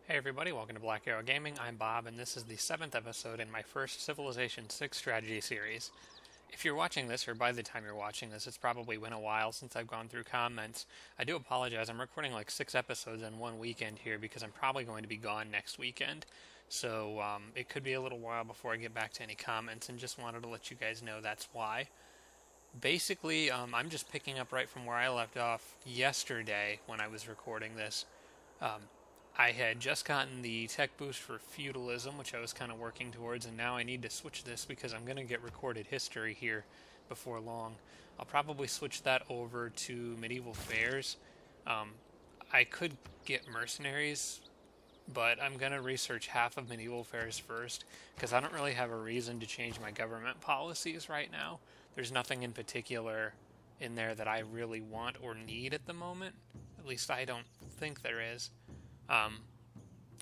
Hey everybody, welcome to Black Arrow Gaming. I'm Bob, and this is the 7th episode in my first Civilization 6 strategy series. If you're watching this, or by the time you're watching this, it's probably been a while since I've gone through comments. I do apologize, I'm recording like 6 episodes in one weekend here because I'm probably going to be gone next weekend. So it could be a little while before I get back to any comments, and just wanted to let you guys know that's why. Basically, I'm just picking up right from where I left off yesterday when I was recording this. I had just gotten the tech boost for feudalism, which I was kind of working towards, and now I need to switch this because I'm going to get recorded history here before long. I'll probably switch that over to medieval fairs. I could get mercenaries, but I'm going to research half of medieval fairs first because I don't really have a reason to change my government policies right now. There's nothing in particular in there that I really want or need at the moment. At least I don't think there is.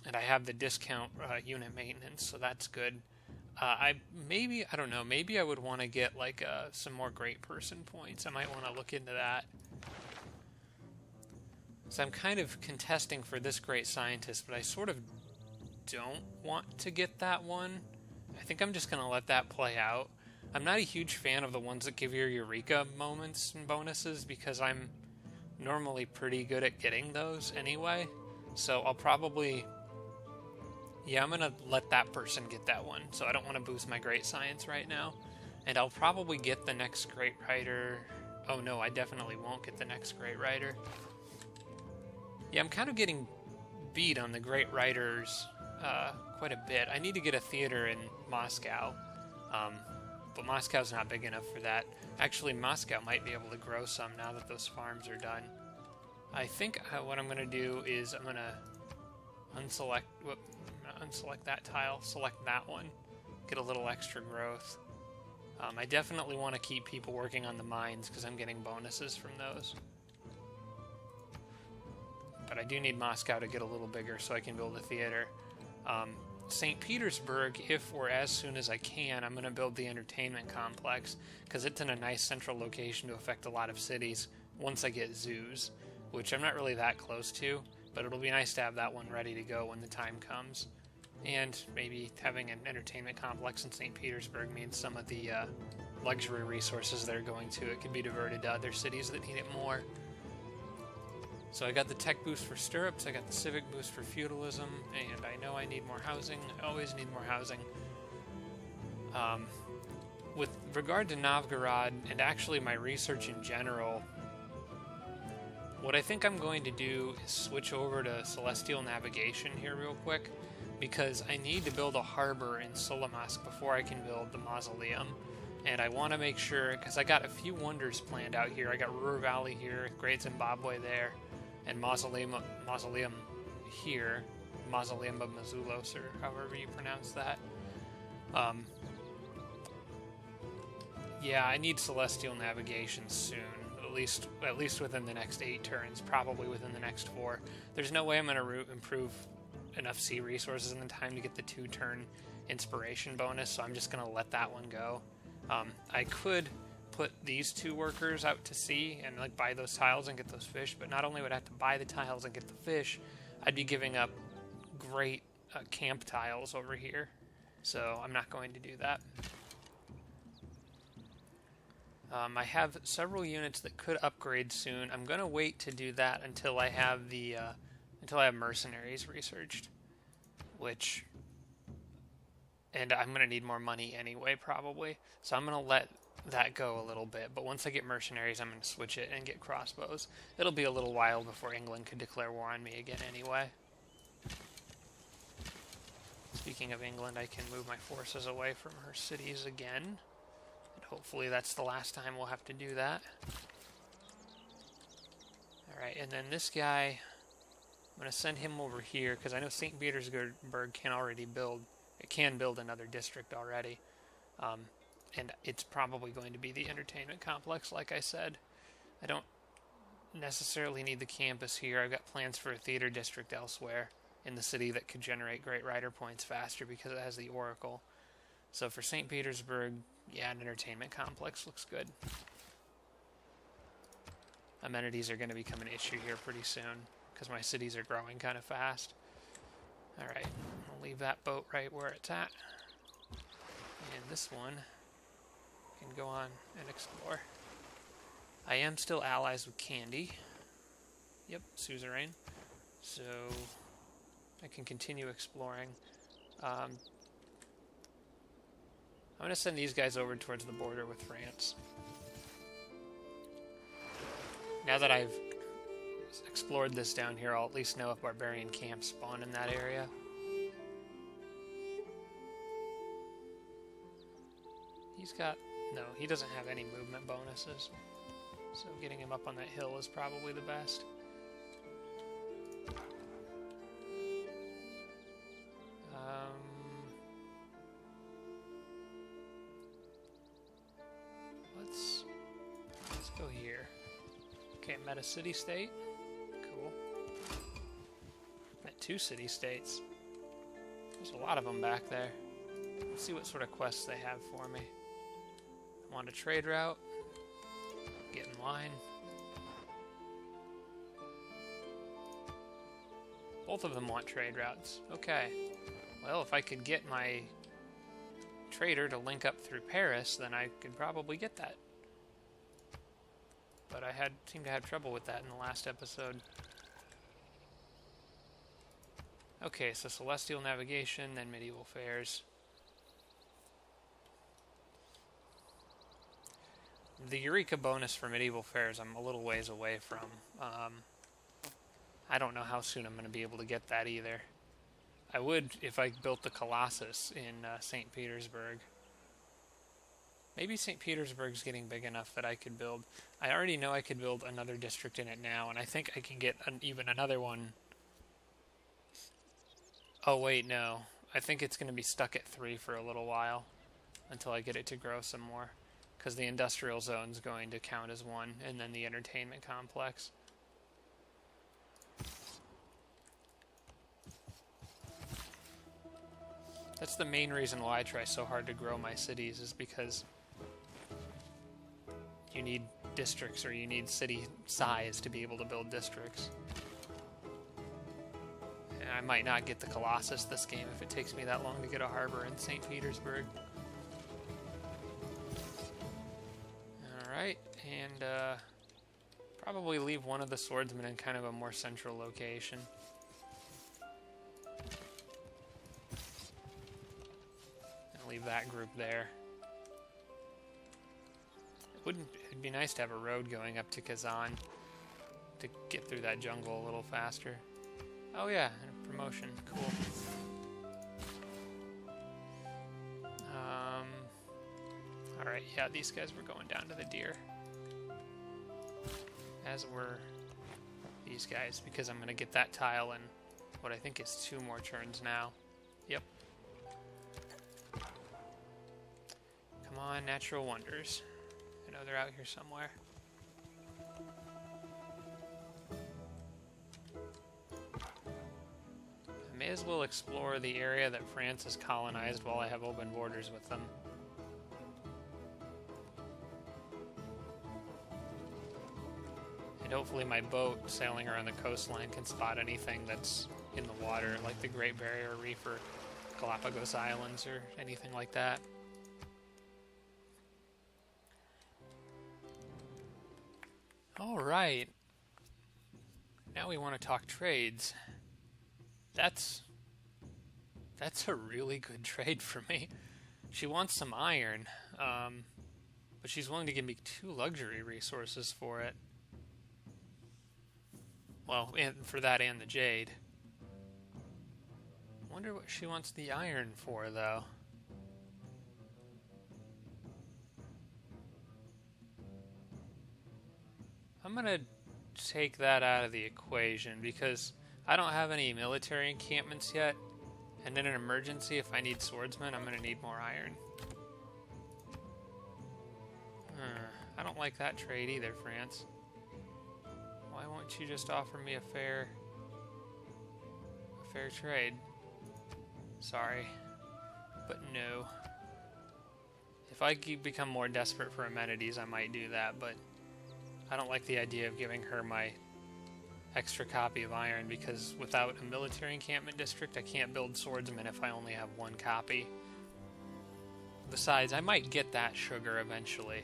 And I have the discount unit maintenance, so that's good. I don't know, maybe I would want to get like some more great person points. I might want to look into that. So I'm kind of contesting for this great scientist, but I sort of don't want to get that one. I think I'm just going to let that play out. I'm not a huge fan of the ones that give you eureka moments and bonuses because I'm normally pretty good at getting those anyway. So I'll probably, I'm going to let that person get that one. So I don't want to boost my great science right now. And I'll probably get the next great writer. Oh no, I definitely won't get the next great writer. Yeah, I'm kind of getting beat on the great writers quite a bit. I need to get a theater in Moscow. But Moscow's not big enough for that. Actually, Moscow might be able to grow some now that those farms are done. I think what I'm going to do is I'm going to unselect that tile, select that one, get a little extra growth. I definitely want to keep people working on the mines because I'm getting bonuses from those. But I do need Moscow to get a little bigger so I can build a theater. St. Petersburg, if or as soon as I can, I'm going to build the entertainment complex because it's in a nice central location to affect a lot of cities once I get zoos, which I'm not really that close to, but it'll be nice to have that one ready to go when the time comes. And maybe having an entertainment complex in St. Petersburg means some of the luxury resources that are going to it could be diverted to other cities that need it more. So I got the tech boost for stirrups, I got the civic boost for feudalism, and I know I need more housing. I always need more housing. With regard to Novgorod, and actually my research in general, what I think I'm going to do is switch over to celestial navigation here real quick, because I need to build a harbor in Solomask before I can build the mausoleum. And I want to make sure, because I got a few wonders planned out here. I got Ruhr Valley here, Great Zimbabwe there, and Mausoleum here, Mausoleum of Mazulos, or however you pronounce that. Yeah, I need celestial navigation soon, at least within the next 8 turns, probably within the next 4. There's no way I'm going to improve enough sea resources in the time to get the 2-turn inspiration bonus, so I'm just going to let that one go. I could put these 2 workers out to sea and like buy those tiles and get those fish, but not only would I have to buy the tiles and get the fish, I'd be giving up great camp tiles over here, so I'm not going to do that. I have several units that could upgrade soon. I'm going to wait to do that until I have mercenaries researched, and I'm going to need more money anyway, probably, so I'm going to let that go a little bit, but once I get mercenaries, I'm going to switch it and get crossbows. It'll be a little while before England could declare war on me again anyway. Speaking of England, I can move my forces away from her cities again, and hopefully that's the last time we'll have to do that. Alright, and then this guy, I'm going to send him over here, because I know St. Petersburg can build another district already. And it's probably going to be the entertainment complex, like I said. I don't necessarily need the campus here. I've got plans for a theater district elsewhere in the city that could generate great writer points faster because it has the Oracle. So for St. Petersburg, yeah, an entertainment complex looks good. Amenities are going to become an issue here pretty soon because my cities are growing kind of fast. Alright, I'll leave that boat right where it's at. And this one can go on and explore. I am still allies with Candy. Yep, suzerain. So I can continue exploring. I'm going to send these guys over towards the border with France. Now that I've explored this down here, I'll at least know if barbarian camps spawn in that area. He's got... no, he doesn't have any movement bonuses. So getting him up on that hill is probably the best. Let's go here. Okay, met a city-state. Cool. Met 2 city-states. There's a lot of them back there. Let's see what sort of quests they have for me. I want a trade route. Get in line. Both of them want trade routes. Okay. Well, if I could get my trader to link up through Paris, then I could probably get that. But I seemed to have trouble with that in the last episode. Okay, so Celestial Navigation, then Medieval Fairs. The Eureka bonus for Medieval Fairs I'm a little ways away from. I don't know how soon I'm going to be able to get that either. I would if I built the Colossus in St. Petersburg. Maybe St. Petersburg's getting big enough that I could build... I already know I could build another district in it now, and I think I can get even another one... Oh wait, no. I think it's going to be stuck at 3 for a little while, until I get it to grow some more. Because the industrial zone's going to count as 1, and then the entertainment complex. That's the main reason why I try so hard to grow my cities, is because you need districts, or you need city size to be able to build districts. And I might not get the Colossus this game if it takes me that long to get a harbor in St. Petersburg. Alright, and probably leave one of the swordsmen in kind of a more central location. And leave that group there. It'd be nice to have a road going up to Kazan to get through that jungle a little faster. Oh yeah, and a promotion. Cool. Alright, yeah, these guys were going down to the deer. As were these guys, because I'm going to get that tile in what I think is 2 more turns now. Yep. Come on, natural wonders. I know they're out here somewhere. I may as well explore the area that France has colonized while I have open borders with them. And hopefully my boat sailing around the coastline can spot anything that's in the water, like the Great Barrier Reef or Galapagos Islands or anything like that. Alright. Now we want to talk trades. That's a really good trade for me. She wants some iron, but she's willing to give me 2 luxury resources for it. Well, and for that and the jade. Wonder what she wants the iron for, though. I'm gonna take that out of the equation because I don't have any military encampments yet, and in an emergency, if I need swordsmen, I'm gonna need more iron. I don't like that trade either, France. Why won't you just offer me a fair trade? Sorry, but no. If I become more desperate for amenities, I might do that, but I don't like the idea of giving her my extra copy of iron, because without a military encampment district, I can't build swordsmen if I only have one copy. Besides, I might get that sugar eventually.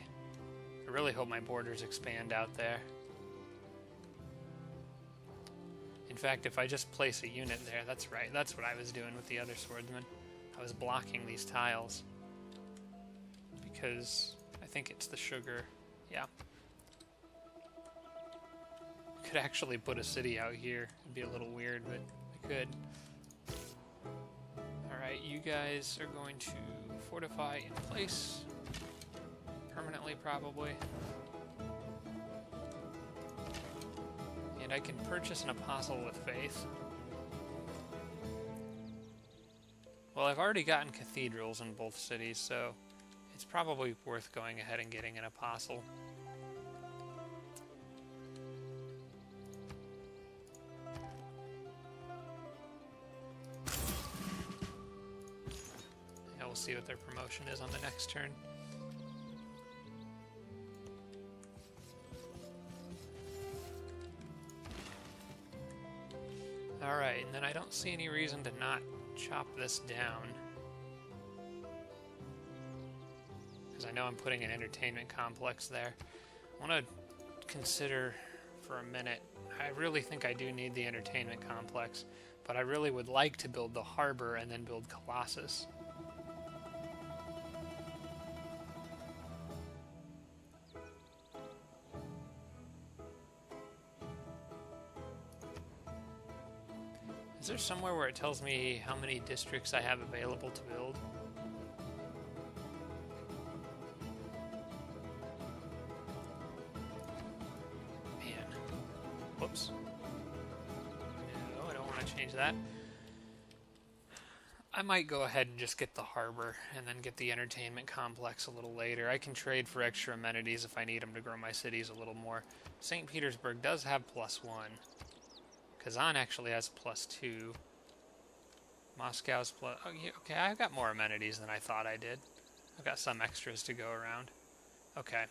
I really hope my borders expand out there. In fact, if I just place a unit there, that's right, that's what I was doing with the other swordsmen. I was blocking these tiles. Because I think it's the sugar. Yeah. I could actually put a city out here. It'd be a little weird, but I could. Alright, you guys are going to fortify in place. Permanently, probably. And I can purchase an apostle with faith. Well, I've already gotten cathedrals in both cities, so it's probably worth going ahead and getting an apostle. Yeah, we'll see what their promotion is on the next turn. Alright, and then I don't see any reason to not chop this down. Because I know I'm putting an entertainment complex there. I want to consider for a minute. I really think I do need the entertainment complex, but I really would like to build the harbor and then build Colossus. Is there somewhere where it tells me how many districts I have available to build? Man. Whoops. No, I don't want to change that. I might go ahead and just get the harbor and then get the entertainment complex a little later. I can trade for extra amenities if I need them to grow my cities a little more. St. Petersburg does have +1. Kazan actually has +2. Moscow's plus... Oh, yeah, okay, I've got more amenities than I thought I did. I've got some extras to go around. Okay,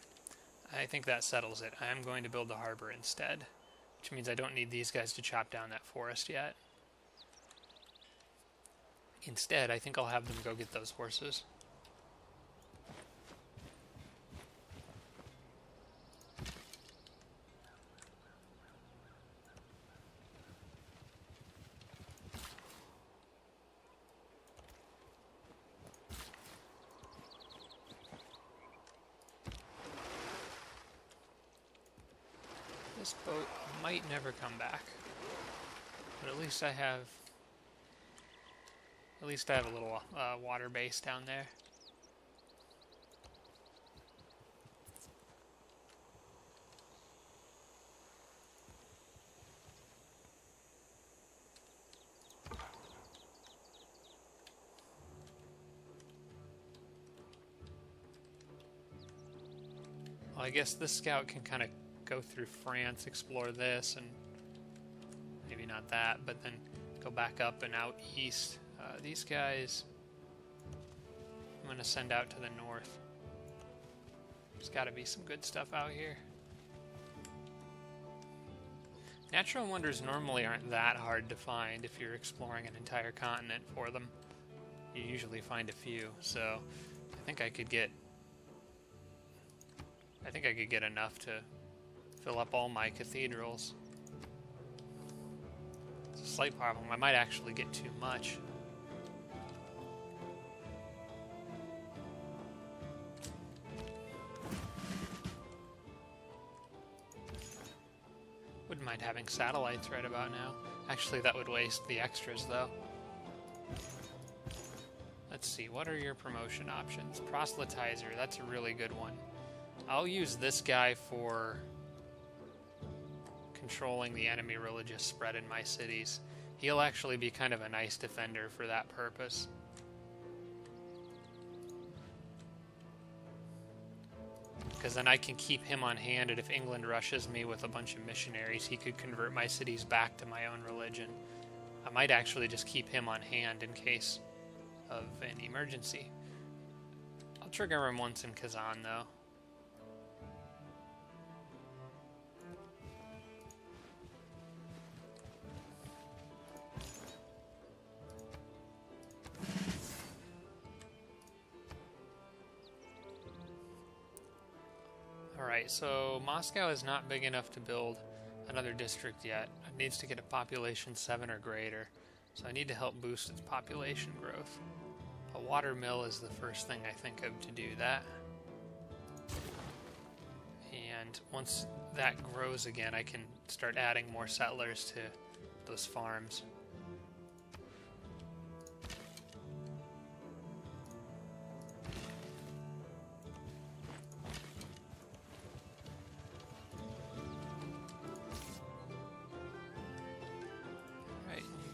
I think that settles it. I am going to build the harbor instead, which means I don't need these guys to chop down that forest yet. Instead, I think I'll have them go get those horses. This boat might never come back, but at least I have a little water base down there. Well, I guess this scout can kind of go through France, explore this, and maybe not that, but then go back up and out east. These guys, I'm going to send out to the north. There's got to be some good stuff out here. Natural wonders normally aren't that hard to find if you're exploring an entire continent for them. You usually find a few, so I think I could get enough to fill up all my cathedrals. It's a slight problem. I might actually get too much. Wouldn't mind having satellites right about now. Actually, that would waste the extras, though. Let's see, what are your promotion options? Proselytizer, that's a really good one. I'll use this guy for controlling the enemy religious spread in my cities. He'll actually be kind of a nice defender for that purpose. Because then I can keep him on hand, and if England rushes me with a bunch of missionaries, he could convert my cities back to my own religion. I might actually just keep him on hand in case of an emergency. I'll trigger him once in Kazan, though. Alright, so Moscow is not big enough to build another district yet. It needs to get a population 7 or greater. So I need to help boost its population growth. A water mill is the first thing I think of to do that. And once that grows again, I can start adding more settlers to those farms.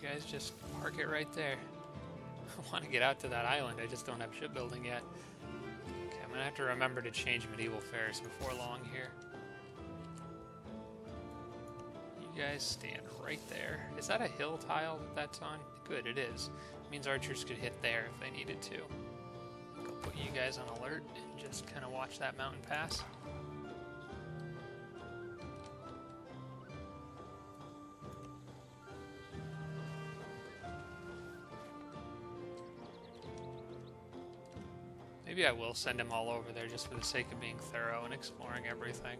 Guys, just park it right there. I want to get out to that island, I just don't have shipbuilding yet. Okay, I'm gonna have to remember to change medieval fairs before long here. You guys stand right there. Is that a hill tile that's on? Good, it is. It means archers could hit there if they needed to. I'll put you guys on alert and just kind of watch that mountain pass. Maybe I will send him all over there just for the sake of being thorough and exploring everything.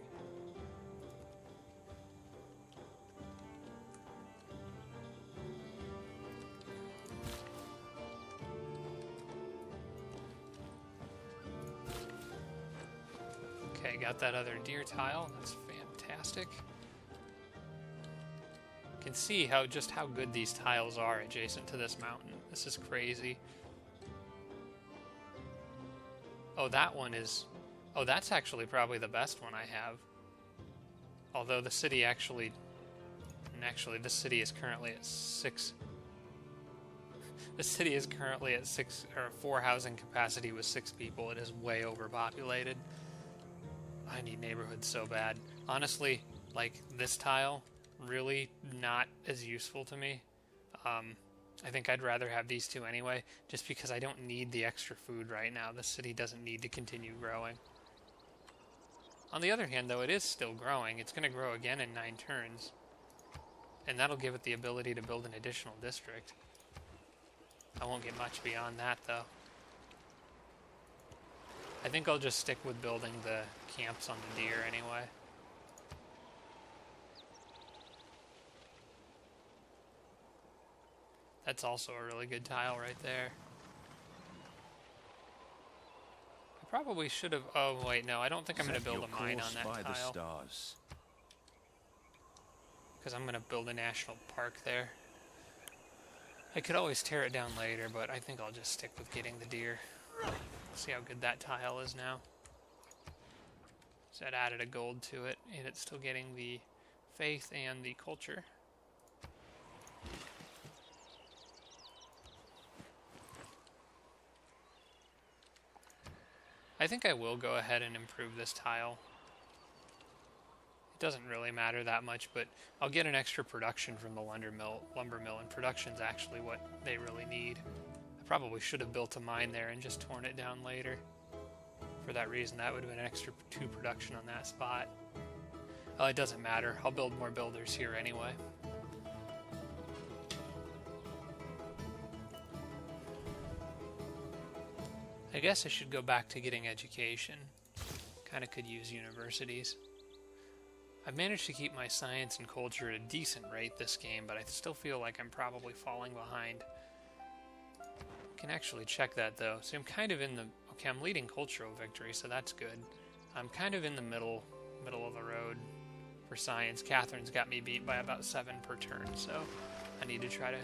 Okay, got that other deer tile. That's fantastic. You can see just how good these tiles are adjacent to this mountain. This is crazy. Oh, that one is... Oh, that's actually probably the best one I have. Although the city actually... And actually, this city is currently at 6... The city is currently at 4 housing capacity with 6 people. It is way overpopulated. I need neighborhoods so bad. Honestly, like, this tile, really not as useful to me. I think I'd rather have these two anyway, just because I don't need the extra food right now. The city doesn't need to continue growing. On the other hand, though, it is still growing. It's going to grow again in 9 turns. And that'll give it the ability to build an additional district. I won't get much beyond that, though. I think I'll just stick with building the camps on the deer anyway. That's also a really good tile right there. I probably should have... Oh, wait, no. I don't think I'm going to build a mine on that tile. Because I'm going to build a national park there. I could always tear it down later, but I think I'll just stick with getting the deer. See how good that tile is now. So that added a gold to it, and it's still getting the faith and the culture. I think I will go ahead and improve this tile. It doesn't really matter that much, but I'll get an extra production from the lumber mill, and production's actually what they really need. I probably should have built a mine there and just torn it down later. For that reason, that would have been an extra 2 production on that spot. Well, it doesn't matter. I'll build more builders here anyway. I guess I should go back to getting education. Kinda could use universities. I've managed to keep my science and culture at a decent rate this game, but I still feel like I'm probably falling behind. I can actually check that though. So I'm kind of in the... Okay, I'm leading cultural victory, so that's good. I'm kind of in the middle of the road for science. Catherine's got me beat by about 7 per turn, so I need to try to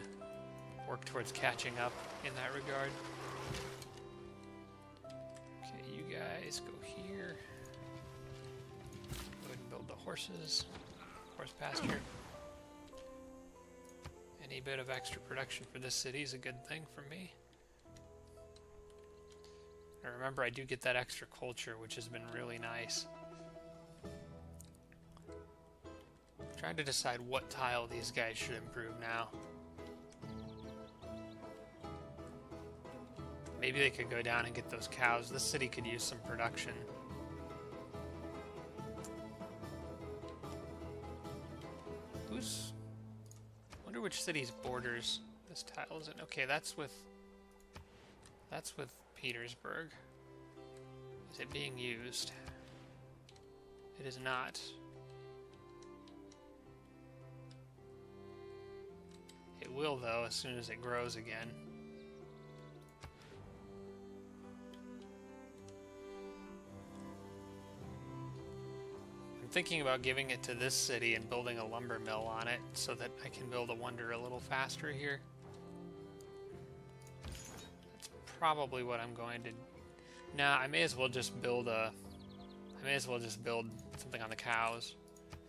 work towards catching up in that regard. You guys go here. Go ahead and build the horse pasture. Any bit of extra production for this city is a good thing for me. And remember, I do get that extra culture, which has been really nice. I'm trying to decide what tile these guys should improve now. Maybe they could go down and get those cows. This city could use some production. Wonder which city's borders this tile is in. Okay, that's with Petersburg. Is it being used? It is not. It will, though, as soon as it grows again. I'm thinking about giving it to this city and building a lumber mill on it so that I can build a wonder a little faster here. That's probably what I'm going to... Nah, I may as well just build something on the cows,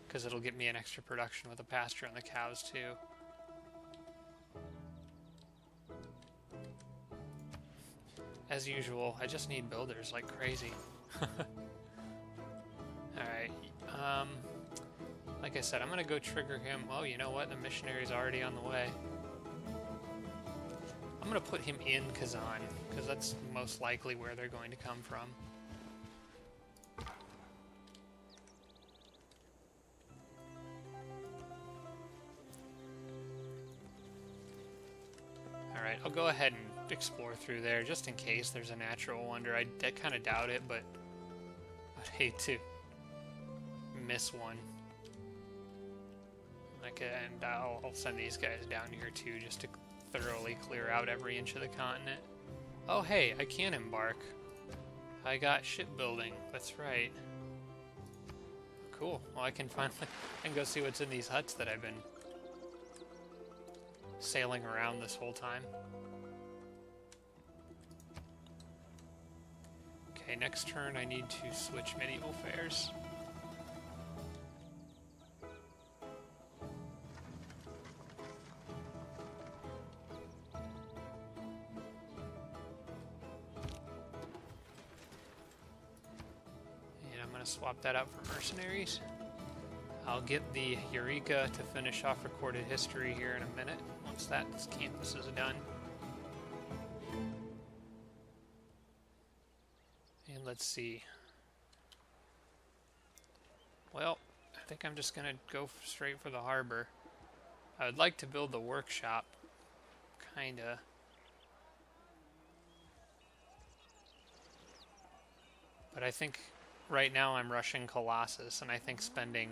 because it'll get me an extra production with a pasture on the cows too. As usual, I just need builders like crazy. Alright, like I said, I'm gonna go trigger him. Oh, you know what? The missionary's already on the way. I'm gonna put him in Kazan, because that's most likely where they're going to come from. Alright, I'll go ahead and explore through there just in case there's a natural wonder. I kind of doubt it, but I'd hate to miss one. And I'll send these guys down here too, just to thoroughly clear out every inch of the continent. Oh hey, I can embark. I got shipbuilding, that's right. Cool, well I can finally go see what's in these huts that I've been sailing around this whole time. Okay, next turn I need to switch medieval fairs. And I'm going to swap that out for mercenaries. I'll get the Eureka to finish off recorded history here in a minute, once that campus is done. And let's see. Well, I think I'm just going to go straight for the harbor. I would like to build the workshop, kinda. But I think right now I'm rushing Colossus, and I think spending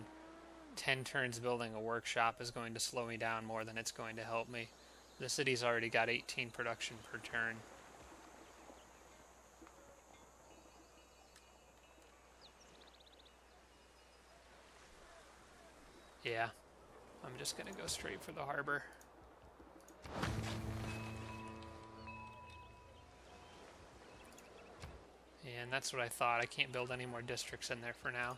10 turns building a workshop is going to slow me down more than it's going to help me. The city's already got 18 production per turn. Yeah, I'm just gonna go straight for the harbor. And that's what I thought. I can't build any more districts in there for now.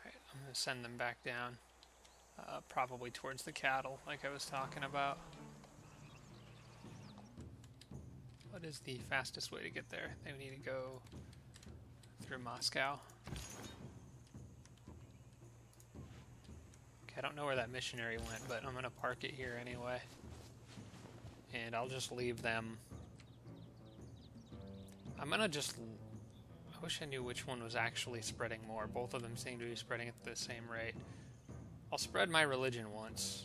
Alright, I'm going to send them back down. Probably towards the cattle, like I was talking about. What is the fastest way to get there? They need to go through Moscow. Okay, I don't know where that missionary went, but I'm going to park it here anyway. And I'll just leave them. I'm going to just... I wish I knew which one was actually spreading more. Both of them seem to be spreading at the same rate. I'll spread my religion once.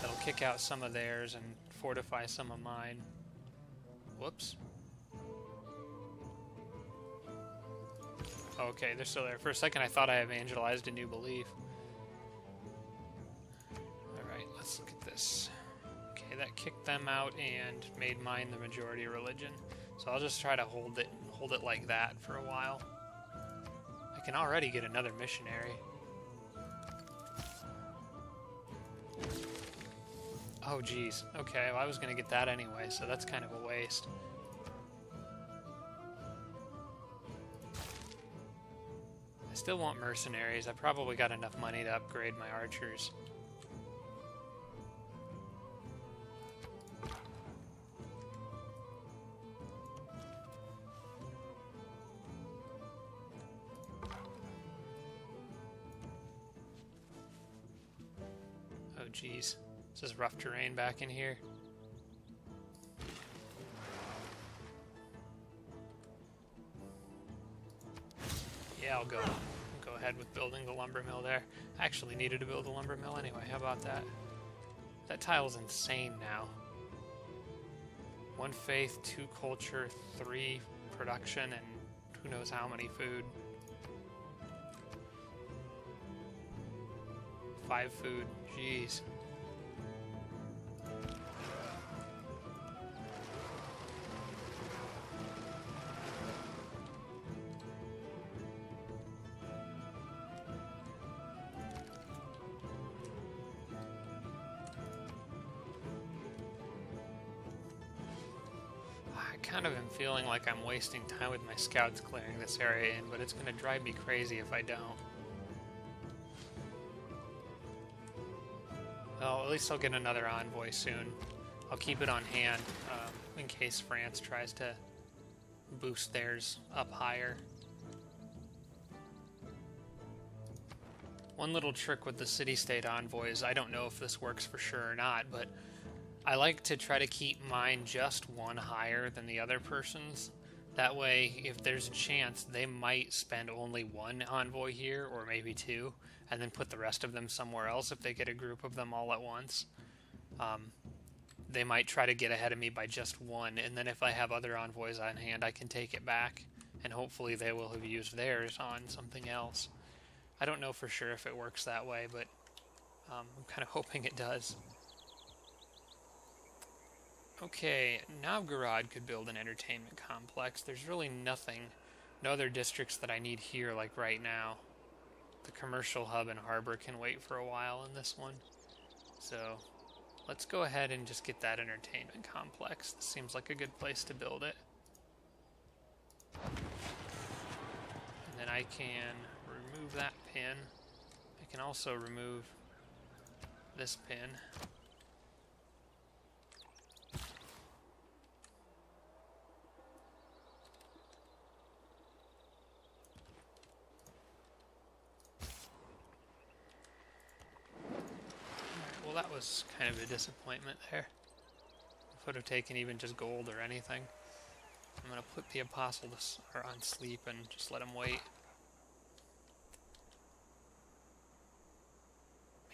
That'll kick out some of theirs and fortify some of mine. Whoops. Okay, they're still there. For a second I thought I evangelized a new belief. Alright, let's look at this. Okay, that kicked them out and made mine the majority religion. So I'll just try to hold it like that for a while. I can already get another missionary. Oh geez, okay, well I was gonna get that anyway, so that's kind of a waste. I still want mercenaries. I probably got enough money to upgrade my archers. Oh geez. This is rough terrain back in here. Yeah, I'll go ahead ahead with building the lumber mill there. I actually needed to build a lumber mill anyway. How about that? That tile's insane now. 1 faith, 2 culture, 3 production, and who knows how many food. 5 food. Jeez. I kind of am feeling like I'm wasting time with my scouts clearing this area in, but it's going to drive me crazy if I don't. Well, at least I'll get another envoy soon. I'll keep it on hand in case France tries to boost theirs up higher. One little trick with the city-state envoys, I don't know if this works for sure or not, but I like to try to keep mine just 1 higher than the other person's. That way, if there's a chance, they might spend only 1 envoy here, or maybe 2, and then put the rest of them somewhere else if they get a group of them all at once. They might try to get ahead of me by just 1, and then if I have other envoys on hand, I can take it back, and hopefully they will have used theirs on something else. I don't know for sure if it works that way, but I'm kind of hoping it does. Okay, Novgorod could build an entertainment complex. There's really nothing, no other districts that I need here like right now. The commercial hub and harbor can wait for a while in this one. So let's go ahead and just get that entertainment complex. This seems like a good place to build it. And then I can remove that pin. I can also remove this pin. That was kind of a disappointment there. I could have taken even just gold or anything. I'm going to put the apostle on sleep and just let him wait.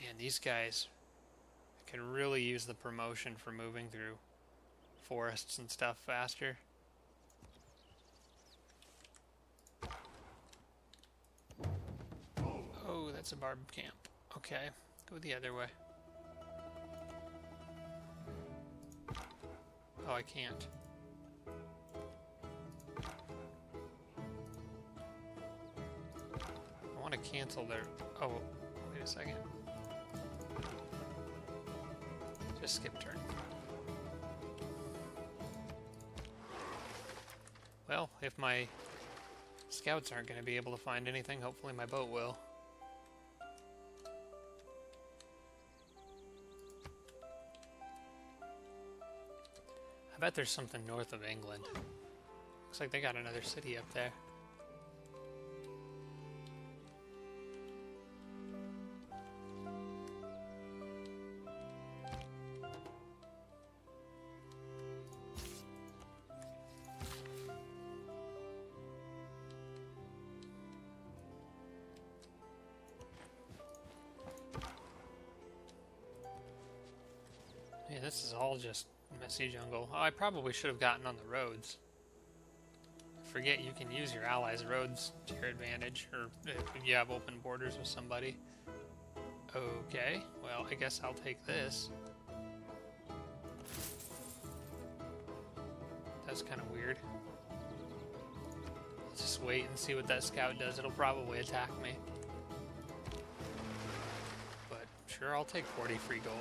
Man, these guys can really use the promotion for moving through forests and stuff faster. Oh, that's a barb camp. Okay, go the other way. Oh, I can't. I want to cancel their... Oh, wait a second. Just skip turn. Well, if my scouts aren't going to be able to find anything, hopefully my boat will. I bet there's something north of England. Looks like they got another city up there. Yeah, this is all just messy jungle. Oh, I probably should have gotten on the roads. Forget you can use your allies' roads to your advantage, or if you have open borders with somebody. Okay, well, I guess I'll take this. That's kind of weird. Let's just wait and see what that scout does. It'll probably attack me. But sure, I'll take 40 free gold.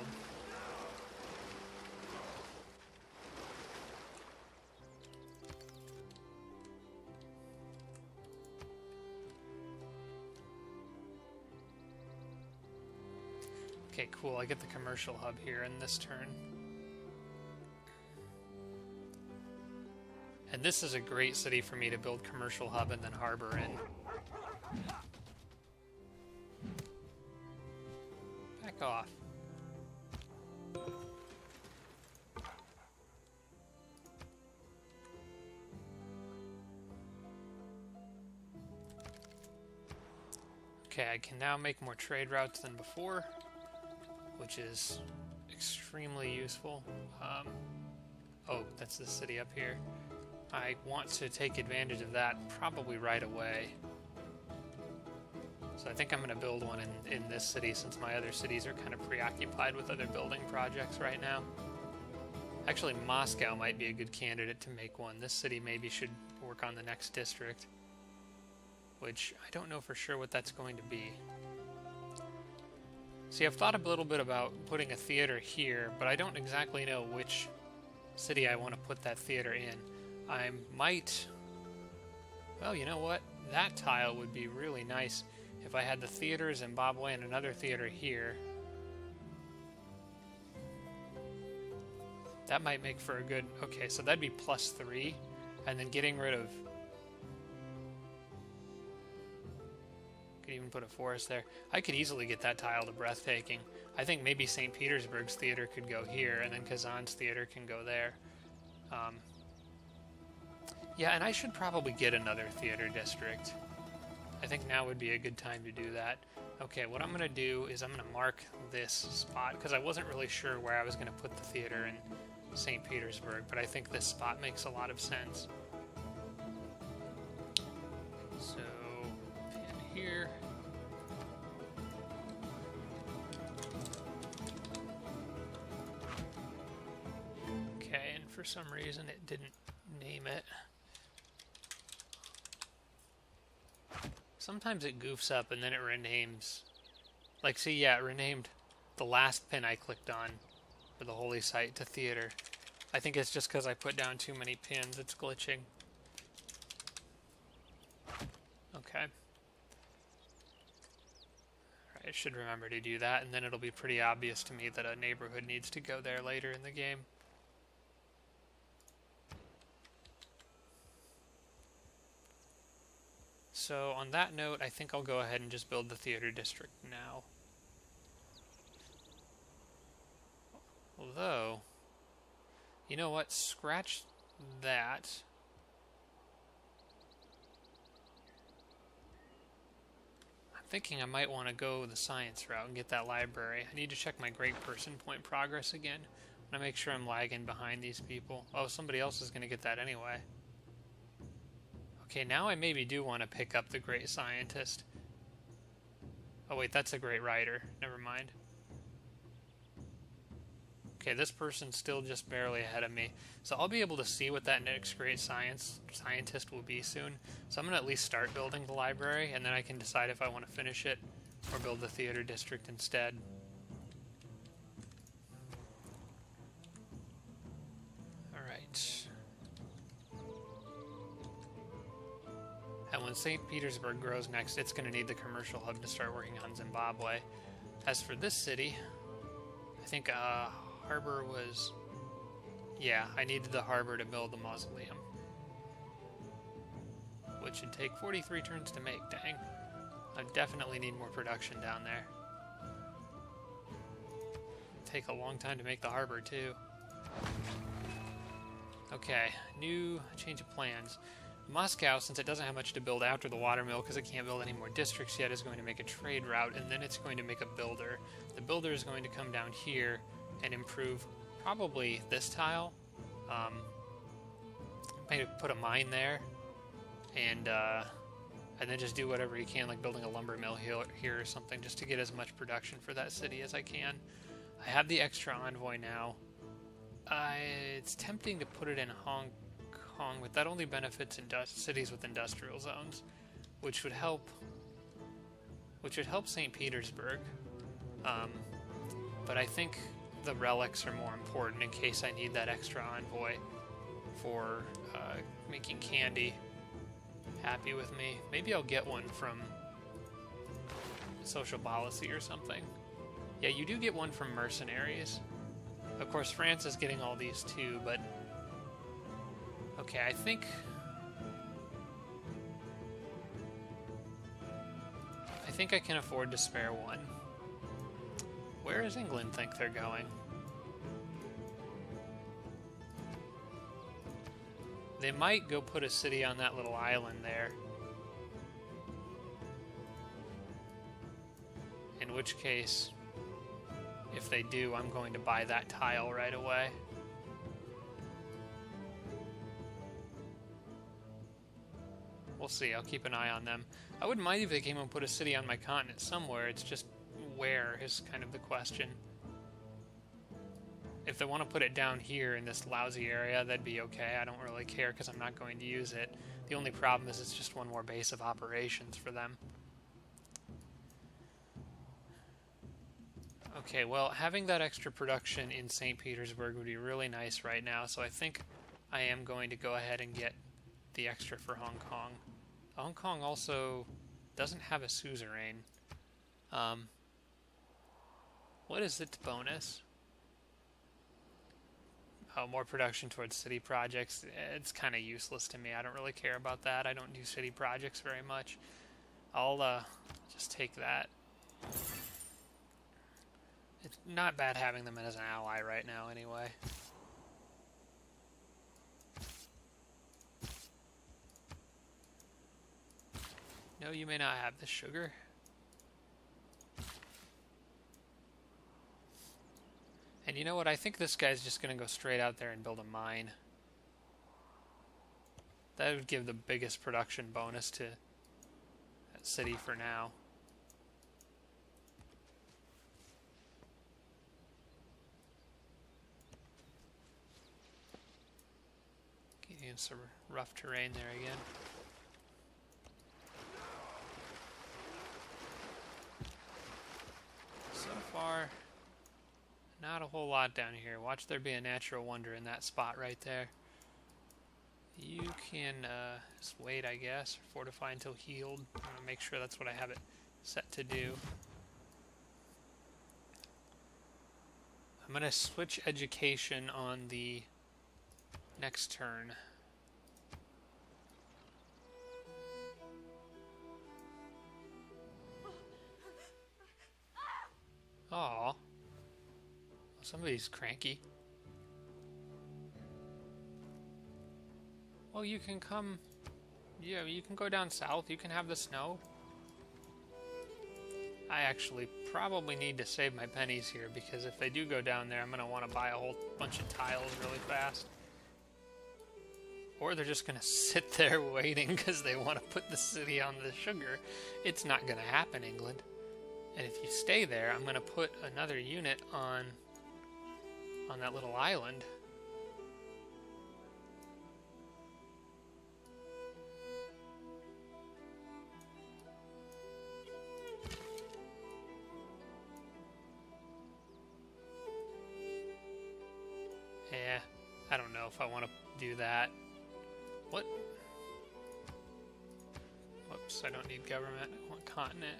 Okay, cool. I get the commercial hub here in this turn. And this is a great city for me to build commercial hub and then harbor in. Back off. Okay, I can now make more trade routes than before, which is extremely useful. Oh, that's the city up here. I want to take advantage of that probably right away. So I think I'm going to build one in this city, since my other cities are kind of preoccupied with other building projects right now. Actually, Moscow might be a good candidate to make one. This city maybe should work on the next district, which I don't know for sure what that's going to be. See, I've thought a little bit about putting a theater here, but I don't exactly know which city I want to put that theater in. I might... Well, you know what? That tile would be really nice if I had the theater Zimbabwe and another theater here. That might make for a good... Okay, so that'd be +3, and then getting rid of... Could even put a forest there. I could easily get that tile to breathtaking. I think maybe St. Petersburg's theater could go here, and then Kazan's theater can go there. Yeah, and I should probably get another theater district. I think now would be a good time to do that. Okay, what I'm going to do is I'm going to mark this spot, because I wasn't really sure where I was going to put the theater in St. Petersburg, but I think this spot makes a lot of sense. So, pin here. Okay, and for some reason it didn't name it. Sometimes it goofs up and then it renames. Like, see, yeah, it renamed the last pin I clicked on for the holy site to theater. I think it's just because I put down too many pins. It's glitching. Okay. Alright, I should remember to do that, and then it'll be pretty obvious to me that a neighborhood needs to go there later in the game. So on that note, I think I'll go ahead and just build the theater district now. Although, you know what? Scratch that. I'm thinking I might want to go the science route and get that library. I need to check my great person point progress again. I want to make sure I'm lagging behind these people. Oh, somebody else is going to get that anyway. Okay, now I maybe do want to pick up the great scientist. Oh wait, that's a great writer. Never mind. Okay, this person's still just barely ahead of me. So I'll be able to see what that next great scientist will be soon. So I'm going to at least start building the library, and then I can decide if I want to finish it or build the theater district instead. Alright. And when St. Petersburg grows next, it's going to need the commercial hub to start working on Zimbabwe. As for this city, I think harbor was... Yeah, I needed the harbor to build the mausoleum. Which should take 43 turns to make, dang. I definitely need more production down there. Take a long time to make the harbor, too. Okay, new change of plans. Moscow, since it doesn't have much to build after the watermill, because it can't build any more districts yet, is going to make a trade route, and then it's going to make a builder. The builder is going to come down here and improve probably this tile. Maybe put a mine there, and then just do whatever you can, like building a lumber mill here or something, just to get as much production for that city as I can. I have the extra envoy now. It's tempting to put it in Hong Kong, but that only benefits cities with industrial zones, which would help St. Petersburg. But I think the relics are more important in case I need that extra envoy for making candy. Happy with me. Maybe I'll get one from social policy or something. Yeah, you do get one from mercenaries. Of course, France is getting all these too, but okay, I think I can afford to spare one. Where does England think they're going? They might go put a city on that little island there. which case, if they do, I'm going to buy that tile right away. We'll see. I'll keep an eye on them. I wouldn't mind if they came and put a city on my continent somewhere. It's just where is kind of the question. If they want to put it down here in this lousy area, that'd be okay. I don't really care because I'm not going to use it. The only problem is it's just one more base of operations for them. Okay, well, having that extra production in St. Petersburg would be really nice right now, so I think I am going to go ahead and get the extra for Hong Kong. Hong Kong also doesn't have a suzerain. What is its bonus? Oh, more production towards city projects. It's kind of useless to me. I don't really care about that. I don't do city projects very much. I'll just take that. It's not bad having them as an ally right now anyway. No, you may not have the sugar. And you know what? I think this guy's just going to go straight out there and build a mine. That would give the biggest production bonus to that city for now. Getting some rough terrain there again. So far, not a whole lot down here. Watch there be a natural wonder in that spot right there. You can just wait, I guess, or fortify until healed. I'm going to make sure that's what I have it set to do. I'm going to switch education on the next turn. Aw. Somebody's cranky. Well, you can come... Yeah, you can go down south. You can have the snow. I actually probably need to save my pennies here, because if they do go down there, I'm going to want to buy a whole bunch of tiles really fast. Or they're just going to sit there waiting because they want to put the city on the sugar. It's not going to happen, England. And if you stay there, I'm going to put another unit on that little island. Yeah, I don't know if I want to do that. What? Whoops, I don't need government. I want continent.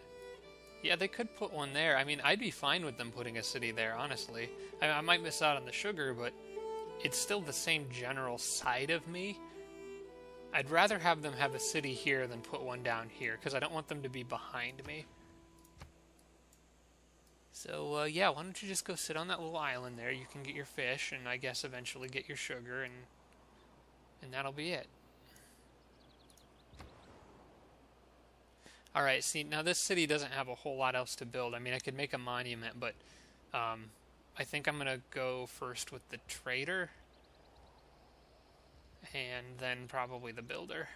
Yeah, they could put one there. I mean, I'd be fine with them putting a city there, honestly. I might miss out on the sugar, but it's still the same general side of me. I'd rather have them have a city here than put one down here, because I don't want them to be behind me. So, yeah, why don't you just go sit on that little island there? You can get your fish, and I guess eventually get your sugar, and that'll be it. Alright, see, now this city doesn't have a whole lot else to build. I mean, I could make a monument, but I think I'm going to go first with the trader, and then probably the builder.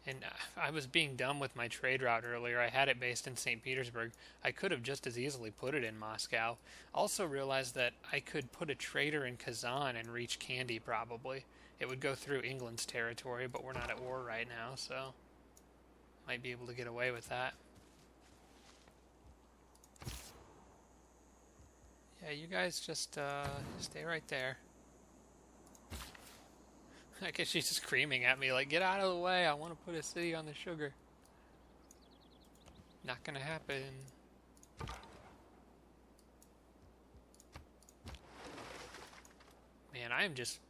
And I was being dumb with my trade route earlier. I had it based in St. Petersburg. I could have just as easily put it in Moscow. Also realized that I could put a trader in Kazan and reach Kandy probably. It would go through England's territory, but we're not at war right now, so might be able to get away with that. Yeah, you guys just stay right there. I guess she's just screaming at me like, get out of the way, I want to put a city on the sugar. Not gonna happen. Man, I am just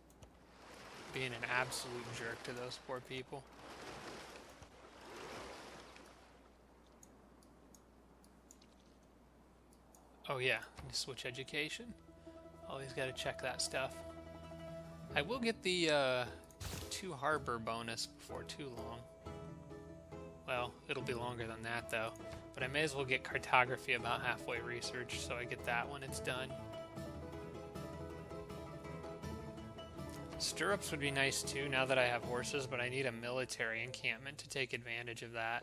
being an absolute jerk to those poor people. Oh yeah, switch education. Always gotta check that stuff. I will get the 2 harbor bonus before too long. Well, it'll be longer than that, though. But I may as well get cartography about halfway researched, so I get that when it's done. Stirrups would be nice, too, now that I have horses, but I need a military encampment to take advantage of that.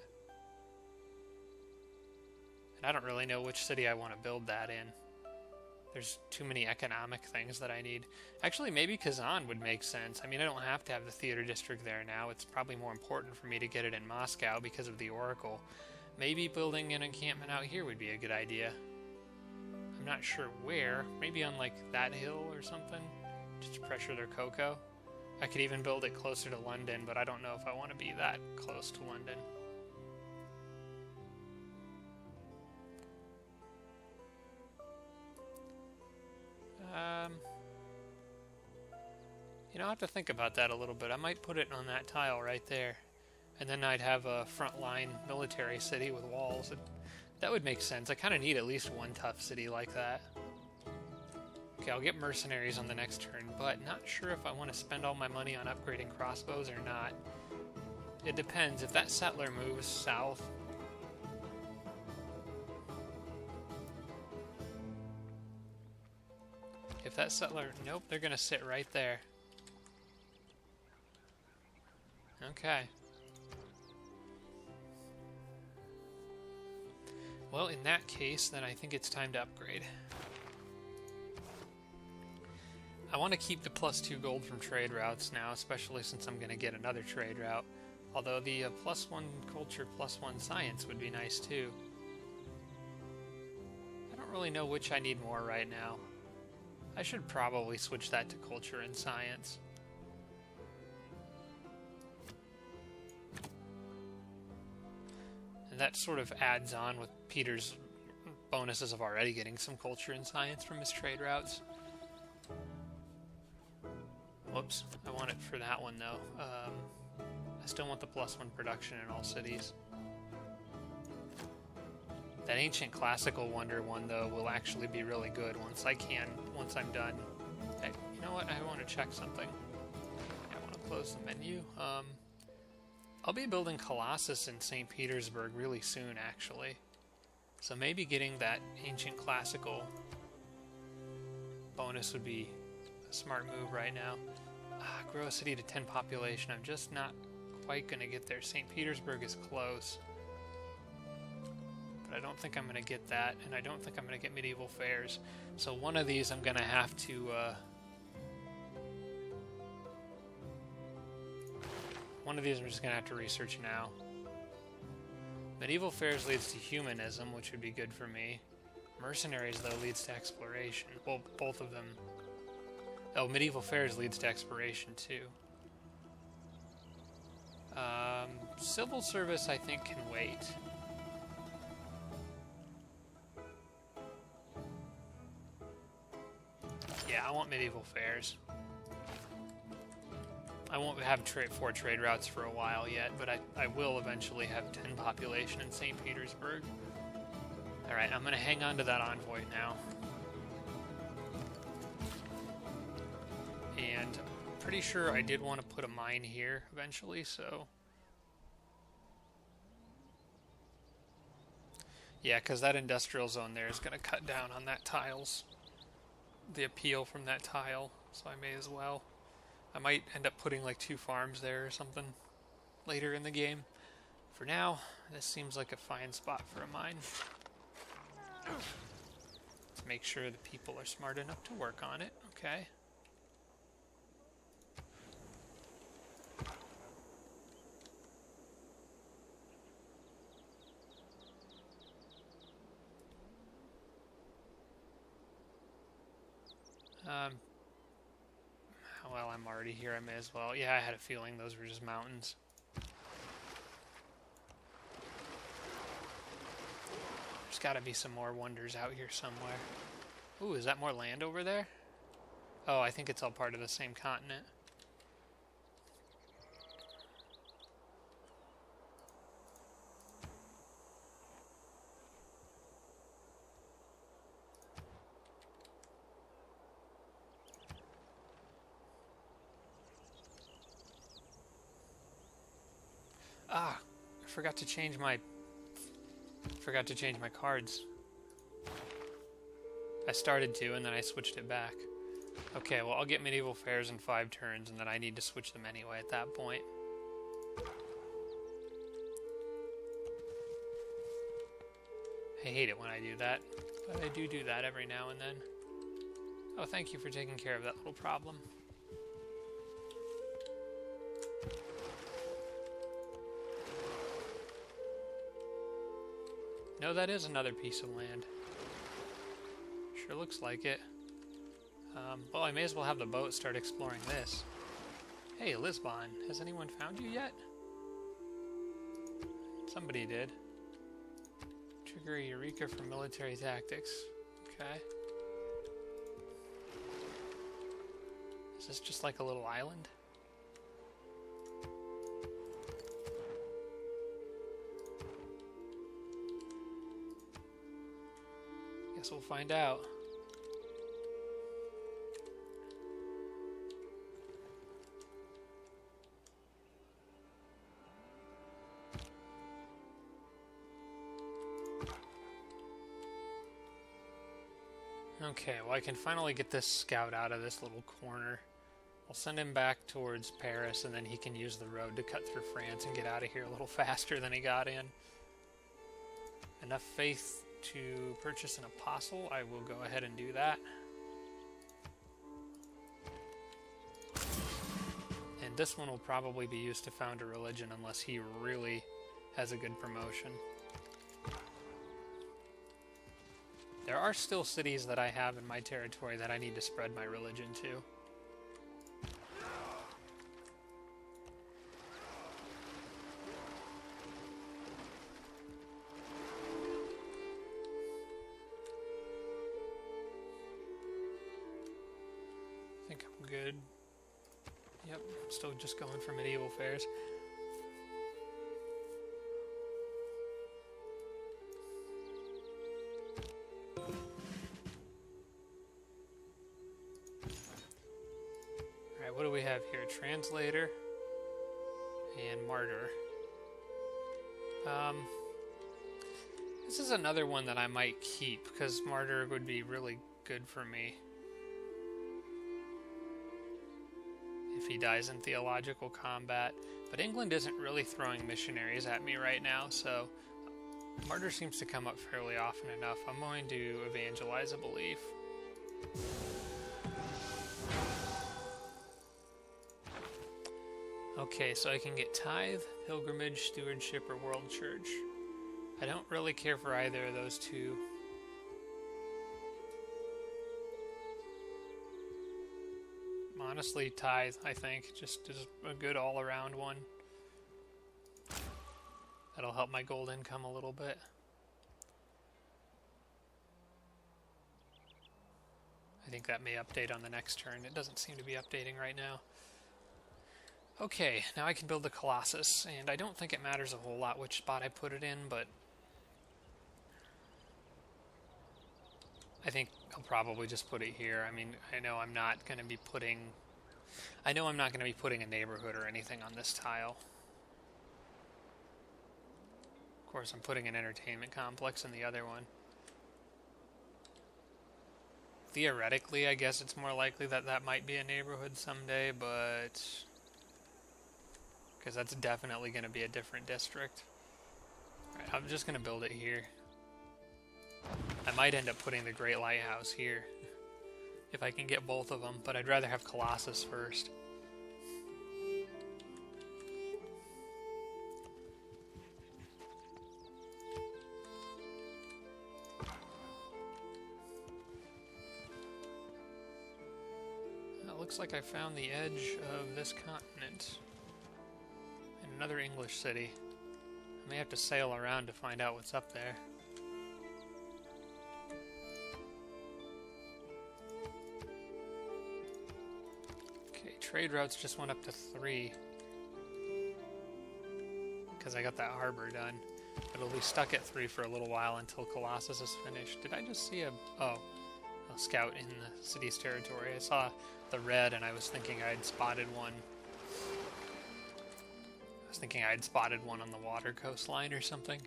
And I don't really know which city I want to build that in. There's too many economic things that I need. Actually, maybe Kazan would make sense. I mean, I don't have to have the theater district there now. It's probably more important for me to get it in Moscow because of the Oracle. Maybe building an encampment out here would be a good idea. I'm not sure where. Maybe on, like, that hill or something? Just to pressure their cocoa. I could even build it closer to London, but I don't know if I want to be that close to London. You know, I'll have to think about that a little bit. I might put it on that tile right there. And then I'd have a frontline military city with walls. That would make sense. I kind of need at least one tough city like that. Okay, I'll get mercenaries on the next turn, but not sure if I want to spend all my money on upgrading crossbows or not. It depends. If that settler moves south... If that settler... Nope, they're going to sit right there. Okay. Well, in that case, then I think it's time to upgrade. I want to keep the +2 gold from trade routes now, especially since I'm going to get another trade route. Although the +1 culture, +1 science would be nice too. I don't really know which I need more right now. I should probably switch that to culture and science. And that sort of adds on with Peter's bonuses of already getting some culture and science from his trade routes. Whoops, I want it for that one though. I still want the +1 production in all cities. That ancient classical wonder one though will actually be really good once I'm done. Hey, you know what? I want to check something. I want to close the menu. I'll be building Colossus in St. Petersburg really soon, actually. So maybe getting that ancient classical bonus would be a smart move right now. Grow a city to 10 population. I'm just not quite going to get there. St. Petersburg is close. But I don't think I'm going to get that, and I don't think I'm going to get medieval fairs. So one of these I'm going to have to... One of these I'm just going to have to research now. Medieval fairs leads to humanism, which would be good for me. Mercenaries, though, leads to exploration. Well, both of them. Oh, medieval fairs leads to exploration, too. Civil service, I think, can wait. Yeah, I want medieval fairs. I won't have 4 trade routes for a while yet, but I will eventually have 10 population in St. Petersburg. Alright, I'm going to hang on to that envoy now. And I'm pretty sure I did want to put a mine here eventually, so... Yeah, because that industrial zone there is going to cut down on that tiles. The appeal from that tile, so I may as well. I might end up putting like 2 farms there or something later in the game. For now, this seems like a fine spot for a mine. Let's make sure the people are smart enough to work on it. Okay. Well, I'm already here, I may as well. Yeah, I had a feeling those were just mountains. There's gotta be some more wonders out here somewhere. Ooh, is that more land over there? Oh, I think it's all part of the same continent. forgot to change my cards. I started to, and then I switched it back. Okay, well, I'll get medieval fairs in 5 turns, and then I need to switch them anyway at that point. I hate it when I do that, but I do that every now and then. Oh, thank you for taking care of that little problem. No, that is another piece of land. Sure looks like it. Well, I may as well have the boat start exploring this. Hey, Lisbon, has anyone found you yet? Somebody did. Trigger a eureka for military tactics. Okay. Is this just like a little island? Guess we'll find out. Okay, well I can finally get this scout out of this little corner. I'll send him back towards Paris, and then he can use the road to cut through France and get out of here a little faster than he got in. Enough faith to purchase an apostle. I will go ahead and do that. And this one will probably be used to found a religion unless he really has a good promotion. There are still cities that I have in my territory that I need to spread my religion to. I think I'm good. Yep, I'm still just going for medieval fairs. What do we have here? Translator and martyr. This is another one that I might keep because martyr would be really good for me if he dies in theological combat. But England isn't really throwing missionaries at me right now, so martyr seems to come up fairly often enough. I'm going to evangelize a belief. Okay, so I can get tithe, pilgrimage, stewardship, or world church. I don't really care for either of those two. Honestly, tithe, I think, just is a good all-around one. That'll help my gold income a little bit. I think that may update on the next turn. It doesn't seem to be updating right now. Okay, now I can build the Colossus, and I don't think it matters a whole lot which spot I put it in, but I think I'll probably just put it here. I mean, I know I'm not going to be putting a neighborhood or anything on this tile. Of course, I'm putting an entertainment complex in the other one. Theoretically, I guess it's more likely that that might be a neighborhood someday, but because that's definitely going to be a different district. Alright, I'm just going to build it here. I might end up putting the Great Lighthouse here, if I can get both of them, but I'd rather have Colossus first. It looks like I found the edge of this continent. Another English city. I may have to sail around to find out what's up there. Okay, trade routes just went up to 3. Because I got that harbor done. But it'll be stuck at 3 for a little while until Colossus is finished. Did I just see a scout in the city's territory? I saw the red and I was thinking I'd spotted one. was thinking I'd spotted one on the water coastline or something.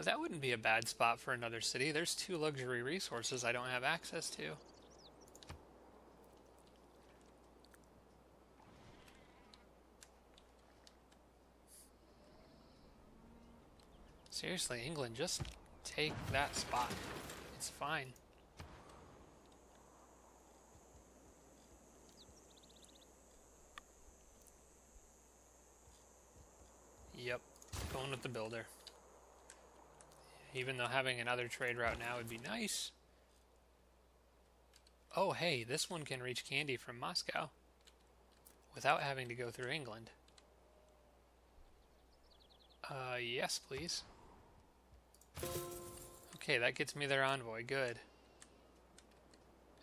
That wouldn't be a bad spot for another city. There's 2 luxury resources I don't have access to. Seriously, England, just take that spot. It's fine. Yep, going with the builder. Even though having another trade route now would be nice. Oh, hey, this one can reach candy from Moscow without having to go through England. Yes, please. Okay, that gets me their envoy. Good.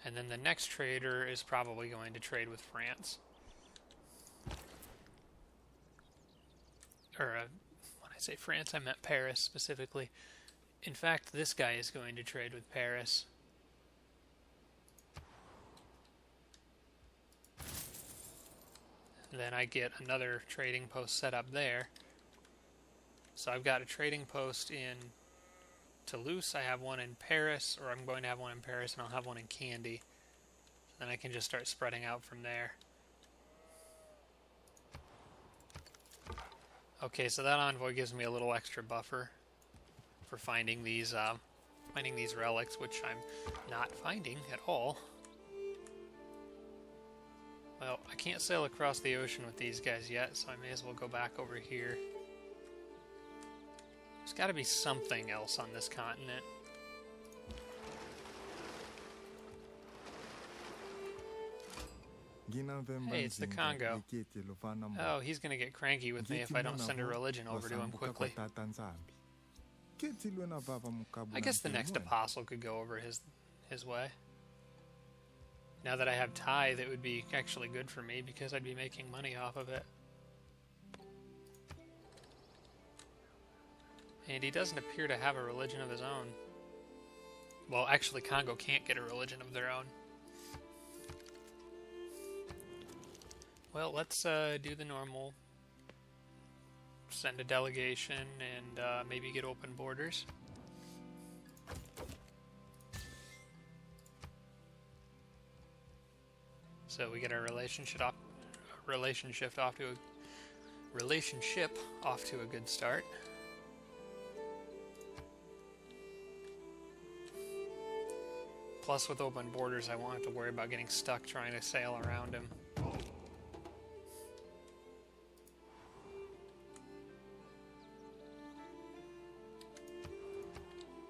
And then the next trader is probably going to trade with France. Or, when I say France, I meant Paris specifically. In fact, this guy is going to trade with Paris. Then I get another trading post set up there. So I've got a trading post in Toulouse, I have one in Paris, or I'm going to have one in Paris, and I'll have one in Candy. Then I can just start spreading out from there. Okay, so that envoy gives me a little extra buffer for finding these relics, which I'm not finding at all. Well, I can't sail across the ocean with these guys yet, so I may as well go back over here. There's got to be something else on this continent. Hey, it's the Congo. Oh, he's going to get cranky with me if I don't send a religion over to him quickly. I guess the next apostle could go over his way. Now that I have tithe, it would be actually good for me because I'd be making money off of it. And he doesn't appear to have a religion of his own. Well, actually, Congo can't get a religion of their own. Well, let's do the normal. Send a delegation and maybe get open borders. So we get our relationship off to a good start. Plus, with open borders, I won't have to worry about getting stuck trying to sail around him.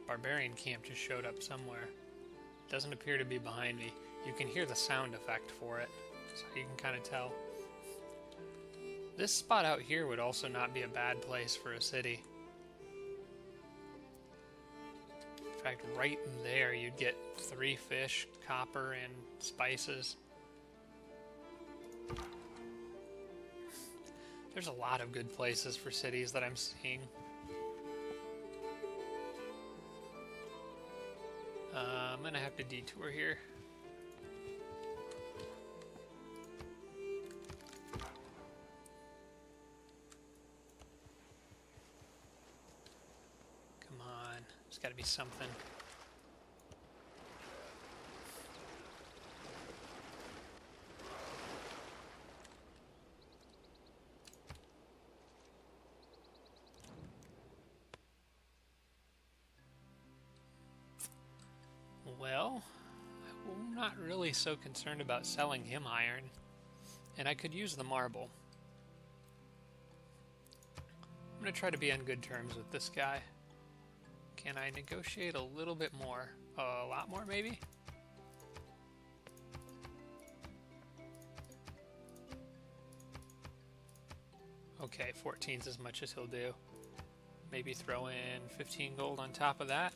Barbarian camp just showed up somewhere. Doesn't appear to be behind me. You can hear the sound effect for it, so you can kind of tell. This spot out here would also not be a bad place for a city. In fact, right in there you'd get 3 fish, copper, and spices. There's a lot of good places for cities that I'm seeing. I'm gonna have to detour here. Come on, there's gotta be something. Well, I'm not really so concerned about selling him iron, and I could use the marble. I'm going to try to be on good terms with this guy. Can I negotiate a little bit more? A lot more, maybe? Okay, 14's as much as he'll do. Maybe throw in 15 gold on top of that.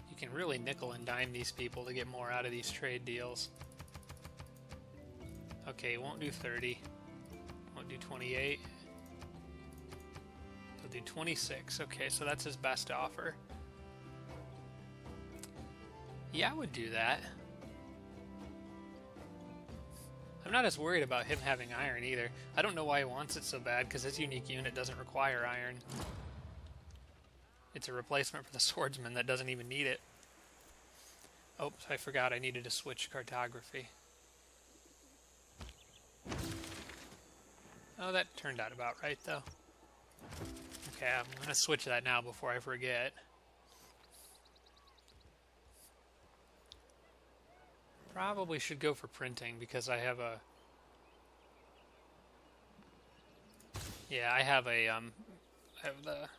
You can really nickel and dime these people to get more out of these trade deals. Okay, won't do 30. Won't do 28. He'll do 26. Okay, so that's his best offer. Yeah, I would do that. I'm not as worried about him having iron either. I don't know why he wants it so bad, because his unique unit doesn't require iron. It's a replacement for the swordsman that doesn't even need it. Oops, I forgot I needed to switch cartography. Oh, that turned out about right, though. Okay, I'm going to switch that now before I forget. Probably should go for printing, because I have a... Yeah, I have the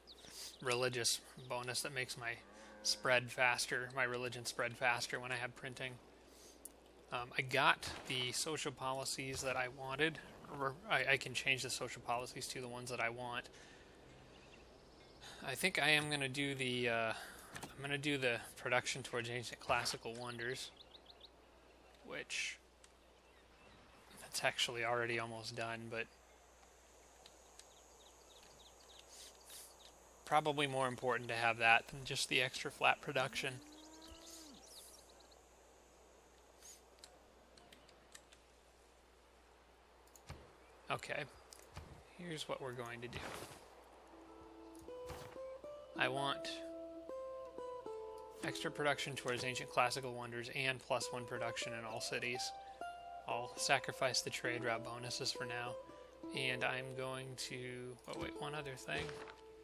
religious bonus that makes my spread faster, my religion spread faster when I have printing. I got the social policies that I wanted. I can change the social policies to the ones that I want. I think I am going to do the production towards ancient classical wonders, which that's actually already almost done, but probably more important to have that than just the extra flat production. Okay, here's what we're going to do. I want extra production towards ancient classical wonders and +1 production in all cities. I'll sacrifice the trade route bonuses for now, and I'm going to... Oh wait, one other thing.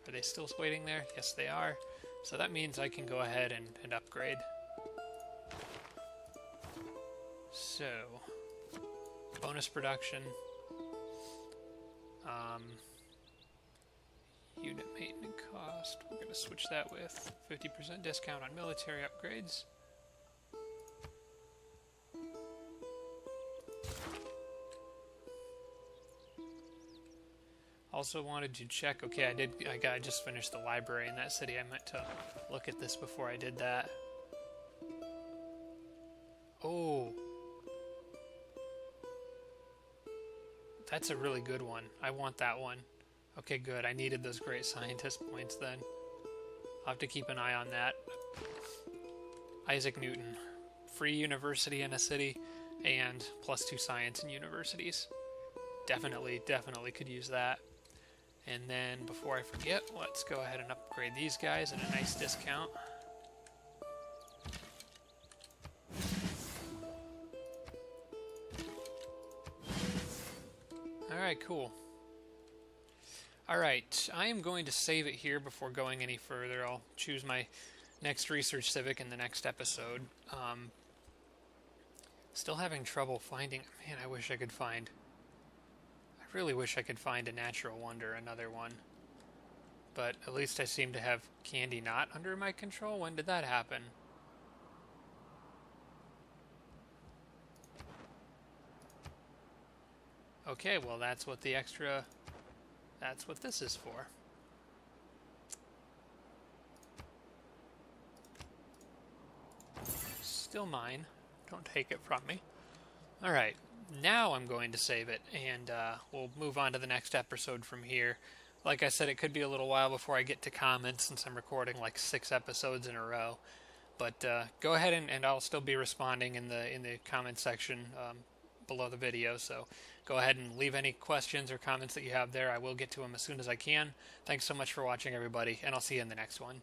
Are they still waiting there? Yes, they are. So that means I can go ahead and upgrade. So, bonus production. Unit maintenance cost. We're going to switch that with 50% discount on military upgrades. Also wanted to check. Okay, I just finished the library in that city. I meant to look at this before I did that. Oh, that's a really good one. I want that one. Okay, good. I needed those great scientist points then. I'll have to keep an eye on that. Isaac Newton. Free university in a city and +2 science in universities. Definitely could use that. And then, before I forget, let's go ahead and upgrade these guys at a nice discount. Alright, cool. Alright, I am going to save it here before going any further. I'll choose my next research civic in the next episode. Still having trouble finding... Man, I wish I could find... I really wish I could find a natural wonder, another one. But at least I seem to have Candy not under my control. When did that happen? Okay, well that's what the extra... That's what this is for. Still mine. Don't take it from me. Alright, now I'm going to save it, and we'll move on to the next episode from here. Like I said, it could be a little while before I get to comments, since I'm recording like 6 episodes in a row. But go ahead and I'll still be responding in the comment section below the video, so go ahead and leave any questions or comments that you have there. I will get to them as soon as I can. Thanks so much for watching, everybody, and I'll see you in the next one.